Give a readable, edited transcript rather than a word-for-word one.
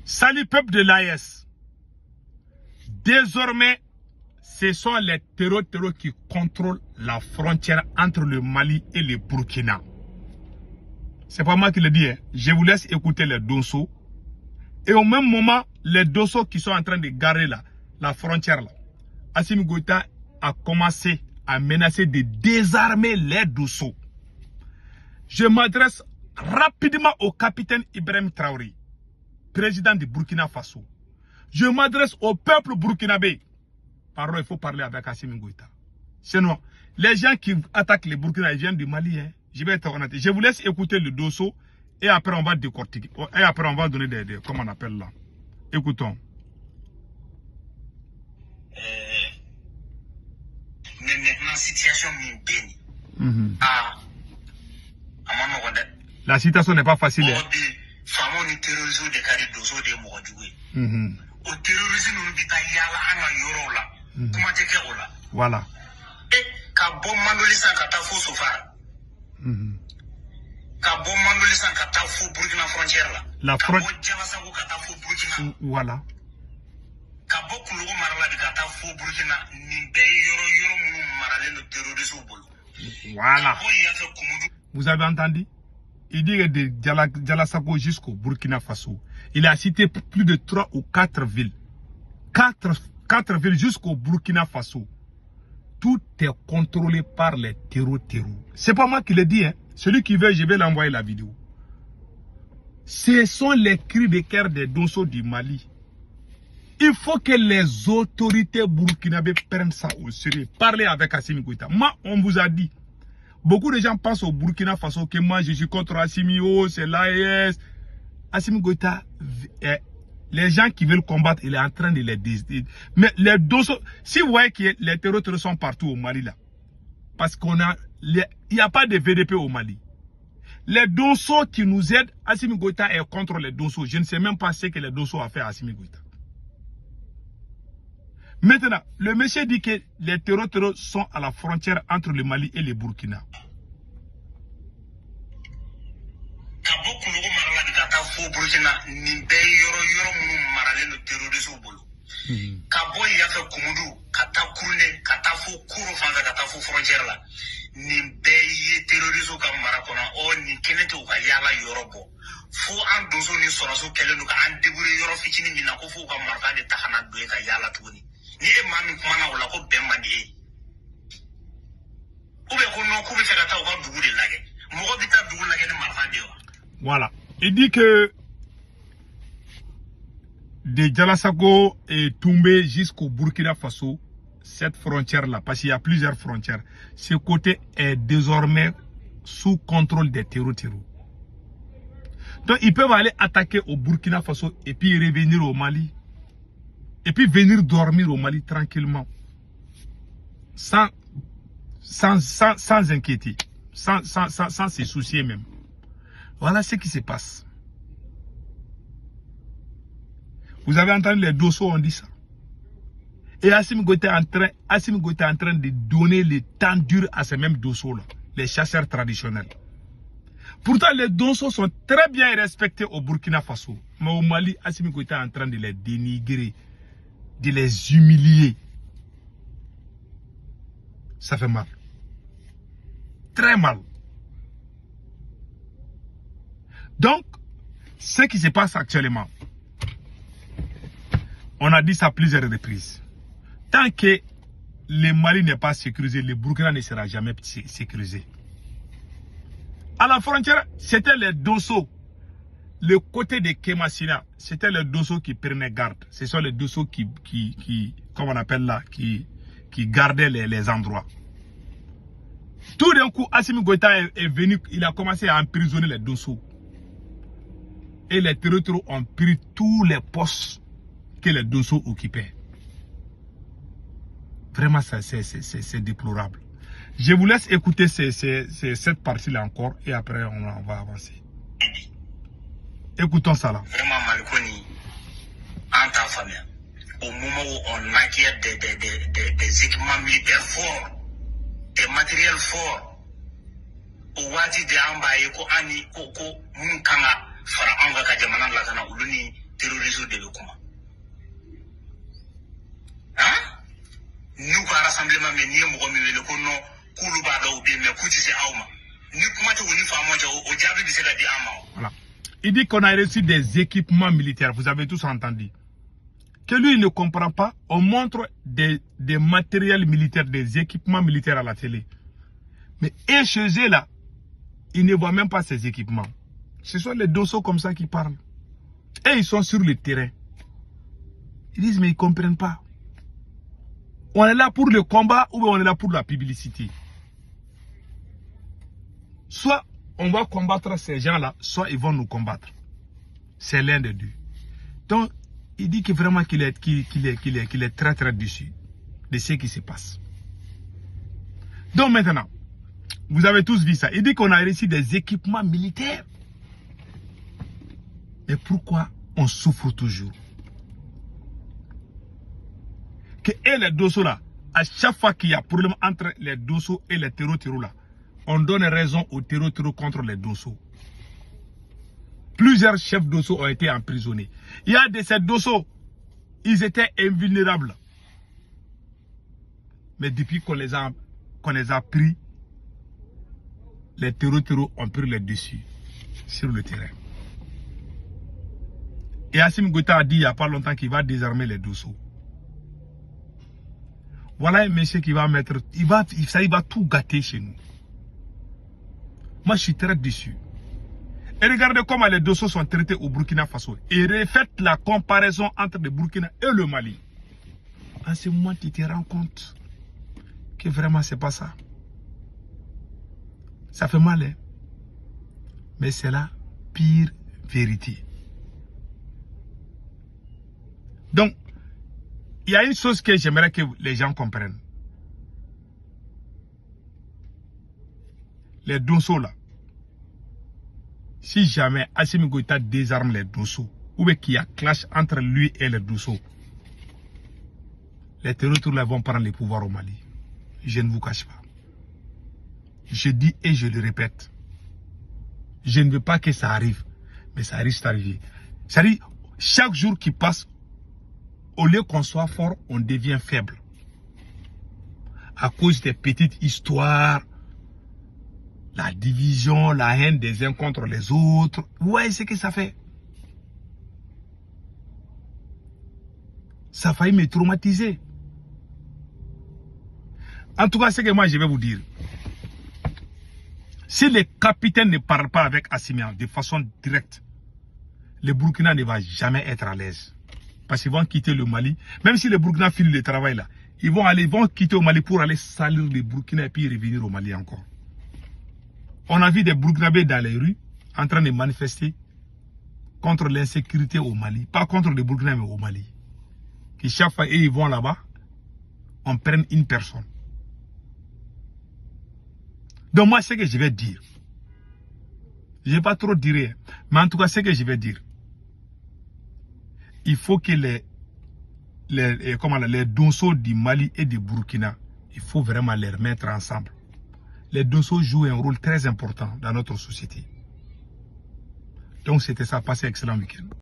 Salut peuple de l'AES. Désormais, ce sont les terreaux qui contrôlent la frontière entre le Mali et le Burkina. C'est pas moi qui le dis, hein. Je vous laisse écouter les Dosso. Et au même moment, les Dosso qui sont en train de garder la frontière là. Assimi Goïta a commencé à menacer de désarmer les Dosso. Je m'adresse rapidement au capitaine Ibrahim Traoré, président du Burkina Faso. Je m'adresse au peuple burkinabé. Pardon, il faut parler avec Assimi Goïta. Sinon, les gens qui attaquent les Burkina, ils viennent du Mali. Hein. Je vais être honnête. Je vous laisse écouter le Dosso et après on va décortiquer. Et après on va donner des comment on appelle là. Écoutons. Mais maintenant, situation est bénie. La situation n'est pas facile. Voilà. La frontière. Voilà. Voilà. Vous avez entendu? Il dit de Dialassako jusqu'au Burkina Faso. Il a cité plus de 3 ou 4 villes. 4 villes jusqu'au Burkina Faso. Tout est contrôlé par les terreaux. C'est pas moi qui le dis. Hein. Celui qui veut, je vais l'envoyer la vidéo. Ce sont les cris de cœur des Dosso du Mali. Il faut que les autorités burkinabées prennent ça au sérieux. Parlez avec Assimi Goïta. Moi, on vous a dit. Beaucoup de gens pensent au Burkina Faso que moi, je suis contre Assimi, c'est l'AES. Assimi Goïta, les gens qui veulent combattre, il est en train de les décider. Mais les Dosso, si vous voyez que les terroristes sont partout au Mali là, parce qu'il n'y a pas de VDP au Mali. Les Dosso qui nous aident, Assimi Goïta est contre les Dosso. Je ne sais même pas ce que les Dosso a fait à Assimi Goïta. Maintenant, le monsieur dit que les terreaux sont à la frontière entre le Mali et le Burkina. Voilà. Il dit que de Dialassako est tombé jusqu'au Burkina Faso, cette frontière-là, parce qu'il y a plusieurs frontières, ce côté est désormais sous contrôle des terreaux. Donc ils peuvent aller attaquer au Burkina Faso et puis revenir au Mali. Et puis venir dormir au Mali tranquillement. Sans inquiéter. Sans se soucier même. Voilà ce qui se passe. Vous avez entendu les Dosso ont dit ça. Et Assimi Goïta est en train de donner le temps dur à ces mêmes Dosso là. Les chasseurs traditionnels. Pourtant les Dosso sont très bien respectés au Burkina Faso. Mais au Mali, Assimi Goïta est en train de les dénigrer. De les humilier. Ça fait mal. Très mal. Donc, ce qui se passe actuellement, on a dit ça à plusieurs reprises. Tant que le Mali n'est pas sécurisé, le Burkina ne sera jamais sécurisé. À la frontière, c'était les Dosso. Le côté de Kemasina, c'était les Dosso qui prenaient garde. Ce sont les Dosso qui comment on appelle là, qui gardaient les endroits. Tout d'un coup, Assimi Goïta est venu, il a commencé à emprisonner les Dosso. Et les terroristes ont pris tous les postes que les Dosso occupaient. Vraiment, c'est déplorable. Je vous laisse écouter cette partie-là encore et après on va avancer. Écoutons ça là. Vraiment, Malikoni, en ta famille, au moment où on acquiert des équipements militaires forts, des matériels forts, au wadi de Ambaye, ko ani, ko Munkanga, fara anga ka jamana la kana uluni terrorisme Nous, par rassemblement, mais ni mo mi le ko no kulu ba do bien mais kuti c'est auma. Ni kuma te woni famo au diable bi c'est la di ama. Voilà. Il dit qu'on a reçu des équipements militaires. Vous avez tous entendu. Que lui, il ne comprend pas. On montre des matériels militaires, des équipements militaires à la télé. Mais et chez eux, là, ils ne voient même pas ces équipements. Ce sont les dossiers comme ça qui parlent. Et ils sont sur le terrain. Ils disent, mais ils ne comprennent pas. On est là pour le combat ou on est là pour la publicité. Soit on va combattre ces gens-là, soit ils vont nous combattre. C'est l'un des deux. Donc, il dit que vraiment qu'il est très très déçu de ce qui se passe. Donc maintenant, vous avez tous vu ça. Il dit qu'on a reçu des équipements militaires. Mais pourquoi on souffre toujours? Que les dossiers là, à chaque fois qu'il y a problème entre les dossiers et les terreaux là, on donne raison aux terreaux contre les dossiers. Plusieurs chefs dossiers ont été emprisonnés. Il y a de ces dossiers, ils étaient invulnérables. Mais depuis qu'on les a pris, les terreaux ont pris les dessus sur le terrain. Et Assimi Goïta a dit il n'y a pas longtemps qu'il va désarmer les dossiers. Voilà un monsieur qui va mettre, il va tout gâter chez nous. Moi, je suis très déçu. Et regardez comment les dossiers sont traités au Burkina Faso. Et refaites la comparaison entre le Burkina et le Mali. En ce moment, tu te rends compte que vraiment, c'est pas ça. Ça fait mal, hein? Mais c'est la pire vérité. Donc, il y a une chose que j'aimerais que les gens comprennent. Les dossiers là, si jamais Assimi Goïta désarme les dossiers, ou bien qu'il y a clash entre lui et les dossiers, les terroristes là vont prendre le pouvoir au Mali. Je ne vous cache pas. Je dis et je le répète. Je ne veux pas que ça arrive, mais ça risque d'arriver. C'est-à-dire, chaque jour qui passe, au lieu qu'on soit fort, on devient faible. À cause des petites histoires, la division, la haine des uns contre les autres. Vous voyez ce que ça fait? Ça a failli me traumatiser. En tout cas, ce que moi je vais vous dire. Si les capitaines ne parlent pas avec Assimi de façon directe, le Burkina ne va jamais être à l'aise. Parce qu'ils vont quitter le Mali. Même si le Burkina finit le travail là, ils vont quitter au Mali pour aller salir le Burkina et puis revenir au Mali encore. On a vu des Burkinabés dans les rues en train de manifester contre l'insécurité au Mali. Pas contre le Burkina mais au Mali. Que chaque fois ils vont là-bas, on prenne une personne. Donc moi, ce que je vais dire, je ne vais pas trop dire, mais en tout cas, ce que je vais dire, il faut que les dossiers du Mali et du Burkina, il faut vraiment les remettre ensemble. Les dossiers jouent un rôle très important dans notre société. Donc c'était ça, passez un excellent week-end.